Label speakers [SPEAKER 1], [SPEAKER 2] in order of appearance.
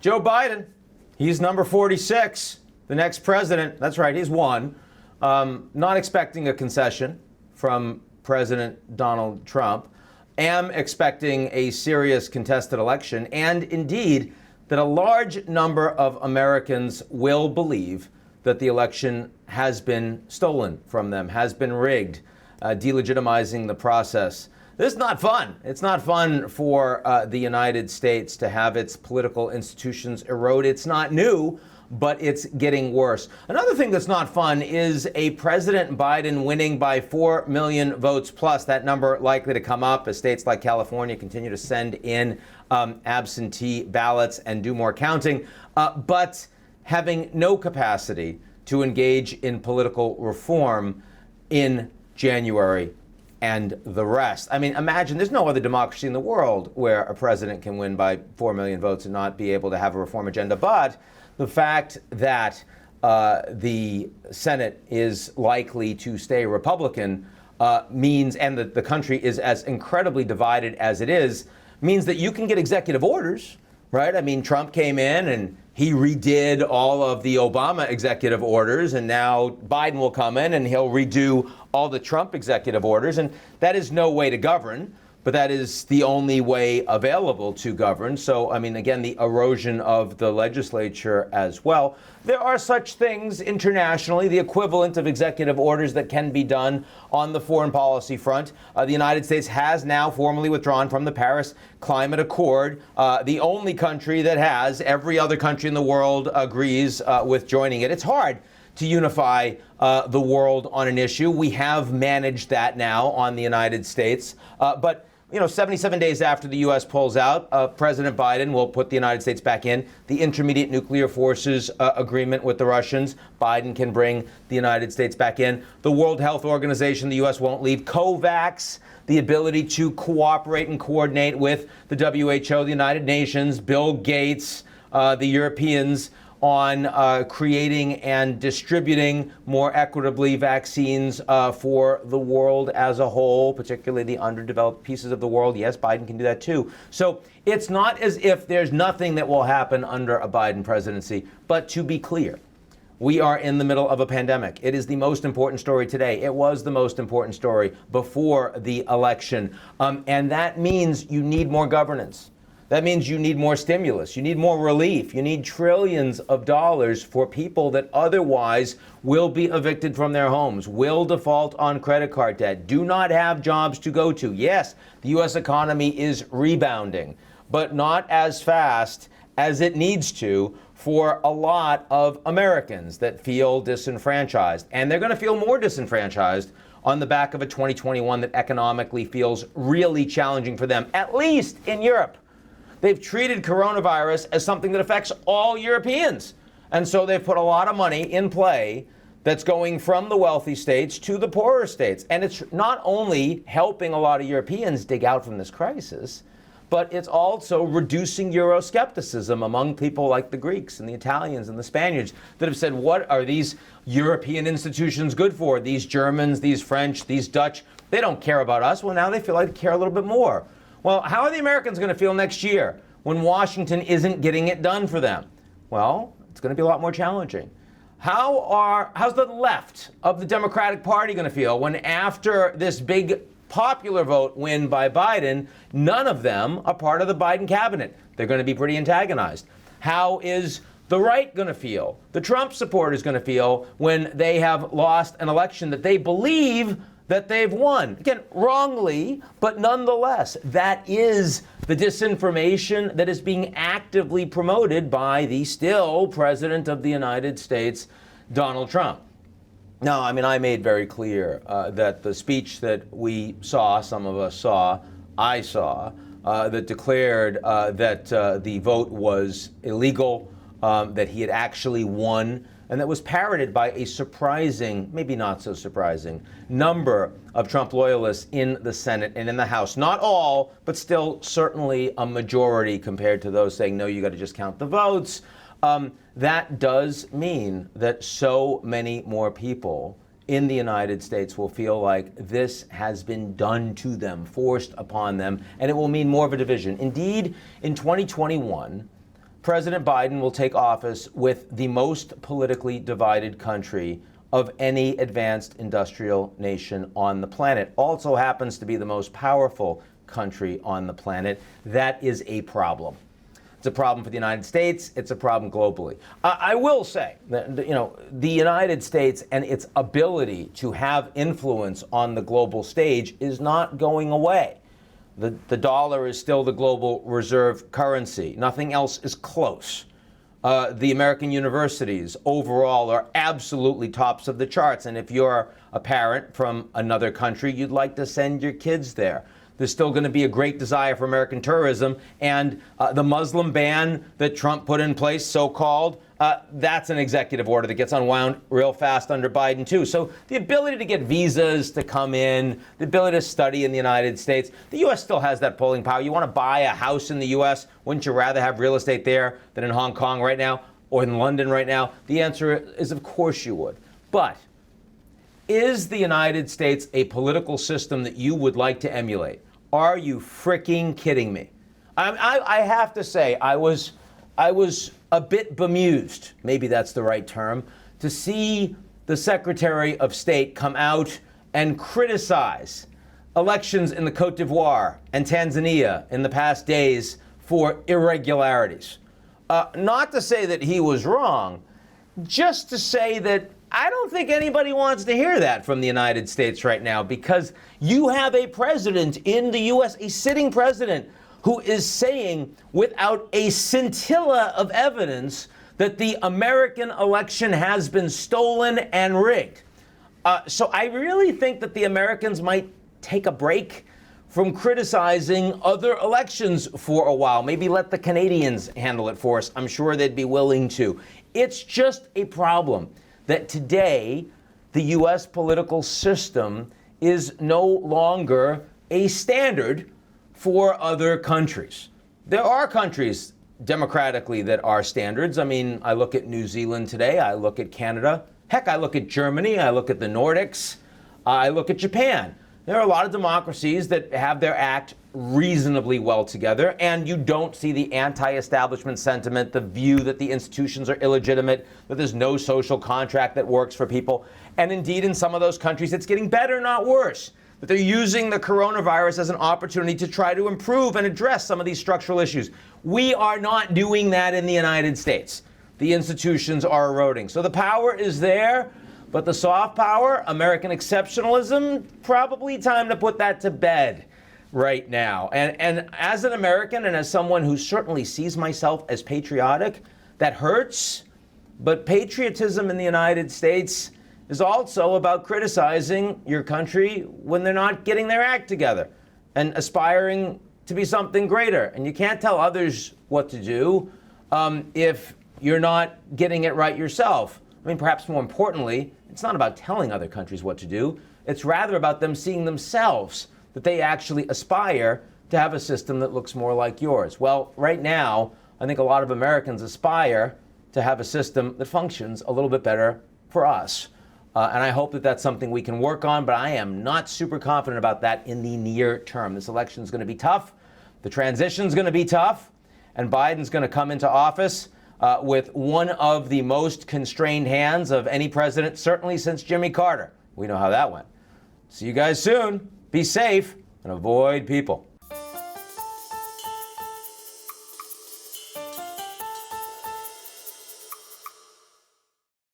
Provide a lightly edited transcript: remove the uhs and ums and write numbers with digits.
[SPEAKER 1] Joe Biden, he's number 46, the next president. That's right, he's won. Not expecting a concession from President Donald Trump. Am expecting a serious contested election, and indeed that a large number of Americans will believe that the election has been stolen from them, has been rigged, delegitimizing the process. This is not fun. It's not fun for the United States to have its political institutions erode. It's not new, but it's getting worse. Another thing that's not fun is a President Biden winning by 4 million votes plus. That number likely to come up as states like California continue to send in absentee ballots and do more counting, but having no capacity to engage in political reform in January and the rest. I mean, imagine there's no other democracy in the world where a president can win by 4 million votes and not be able to have a reform agenda. But the fact that the Senate is likely to stay Republican means, and the country is as incredibly divided as it is, means that you can get executive orders, right? I mean, Trump came in and he redid all of the Obama executive orders, and now Biden will come in and he'll redo all the Trump executive orders. And that is no way to govern, but that is the only way available to govern. So, I mean, again, the erosion of the legislature as well. There are such things internationally, the equivalent of executive orders that can be done on the foreign policy front. The United States has now formally withdrawn from the Paris Climate Accord, the only country that has. Every other country in the world agrees with joining it. It's hard to unify the world on an issue. We have managed that now on the United States, but 77 days after the U.S. pulls out, President Biden will put the United States back in the Intermediate Nuclear Forces Agreement with the Russians. Biden can bring the United States back in. The World Health Organization, the U.S. won't leave. COVAX, the ability to cooperate and coordinate with the WHO, the United Nations, Bill Gates, the Europeans, on creating and distributing more equitably vaccines for the world as a whole, particularly the underdeveloped pieces of the world. Yes, Biden can do that too. So it's not as if there's nothing that will happen under a Biden presidency. But to be clear, we are in the middle of a pandemic. It is the most important story today. It was the most important story before the election. And that means you need more governance. That means you need more stimulus, you need more relief, you need trillions of dollars for people that otherwise will be evicted from their homes, will default on credit card debt, do not have jobs to go to. Yes, the U.S. economy is rebounding, but not as fast as it needs to for a lot of Americans that feel disenfranchised. And they're going to feel more disenfranchised on the back of a 2021 that economically feels really challenging for them, at least in Europe. They've treated coronavirus as something that affects all Europeans. And so they've put a lot of money in play that's going from the wealthy states to the poorer states. And it's not only helping a lot of Europeans dig out from this crisis, but it's also reducing Euroscepticism among people like the Greeks and the Italians and the Spaniards that have said, what are these European institutions good for? These Germans, these French, these Dutch, they don't care about us. Well, now they feel like they care a little bit more. Well, how are the Americans going to feel next year when Washington isn't getting it done for them? Well, it's going to be a lot more challenging. How's the left of the Democratic Party going to feel when after this big popular vote win by Biden, none of them are part of the Biden cabinet? They're going to be pretty antagonized. How is the right going to feel? The Trump supporters going to feel when they have lost an election that they believe that they've won. Again, wrongly, but nonetheless, that is the disinformation that is being actively promoted by the still President of the United States, Donald Trump. Now, I mean, I made very clear that the speech that we saw, some of us saw, I saw, that declared that the vote was illegal, that he had actually won, and that was parroted by a surprising, maybe not so surprising, number of Trump loyalists in the Senate and in the House. Not all, but still certainly a majority compared to those saying, no, you got to just count the votes. That does mean that so many more people in the United States will feel like this has been done to them, forced upon them, and it will mean more of a division. Indeed, in 2021, President Biden will take office with the most politically divided country of any advanced industrial nation on the planet. Also happens to be the most powerful country on the planet. That is a problem. It's a problem for the United States. It's a problem globally. I will say that, the United States and its ability to have influence on the global stage is not going away. The dollar is still the global reserve currency. Nothing else is close. The American universities overall are absolutely tops of the charts. And if you're a parent from another country, you'd like to send your kids there. There's still going to be a great desire for American tourism. And the Muslim ban that Trump put in place, so-called, that's an executive order that gets unwound real fast under Biden, too. So the ability to get visas to come in, the ability to study in the United States, the U.S. still has that pulling power. You want to buy a house in the U.S., wouldn't you rather have real estate there than in Hong Kong right now or in London right now? The answer is, of course you would. But is the United States a political system that you would like to emulate? Are you freaking kidding me? I have to say, I was a bit bemused, maybe that's the right term, to see the Secretary of State come out and criticize elections in the Cote d'Ivoire and Tanzania in the past days for irregularities. Not to say that he was wrong, just to say that I don't think anybody wants to hear that from the United States right now, because you have a president in the U.S., a sitting president, who is saying without a scintilla of evidence that the American election has been stolen and rigged. So I really think that the Americans might take a break from criticizing other elections for a while. Maybe let the Canadians handle it for us. I'm sure they'd be willing to. It's just a problem that today the U.S. political system is no longer a standard for other countries. There are countries democratically that are standards. I mean, I look at New Zealand today, I look at Canada, heck, I look at Germany, I look at the Nordics, I look at Japan. There are a lot of democracies that have their act reasonably well together, and you don't see the anti-establishment sentiment, the view that the institutions are illegitimate, that there's no social contract that works for people. And indeed, in some of those countries, it's getting better, not worse. That they're using the coronavirus as an opportunity to try to improve and address some of these structural issues. We are not doing that in the United States. The institutions are eroding. So the power is there, but the soft power, American exceptionalism, probably time to put that to bed right now. And as an American and as someone who certainly sees myself as patriotic, that hurts. But patriotism in the United States is also about criticizing your country when they're not getting their act together and aspiring to be something greater. And you can't tell others what to do if you're not getting it right yourself. I mean, perhaps more importantly, it's not about telling other countries what to do. It's rather about them seeing themselves that they actually aspire to have a system that looks more like yours. Well, right now, I think a lot of Americans aspire to have a system that functions a little bit better for us. And I hope that that's something we can work on, but I am not super confident about that in the near term. This election is going to be tough. The transition is going to be tough. And Biden's going to come into office with one of the most constrained hands of any president, certainly since Jimmy Carter. We know how that went. See you guys soon. Be safe and avoid people.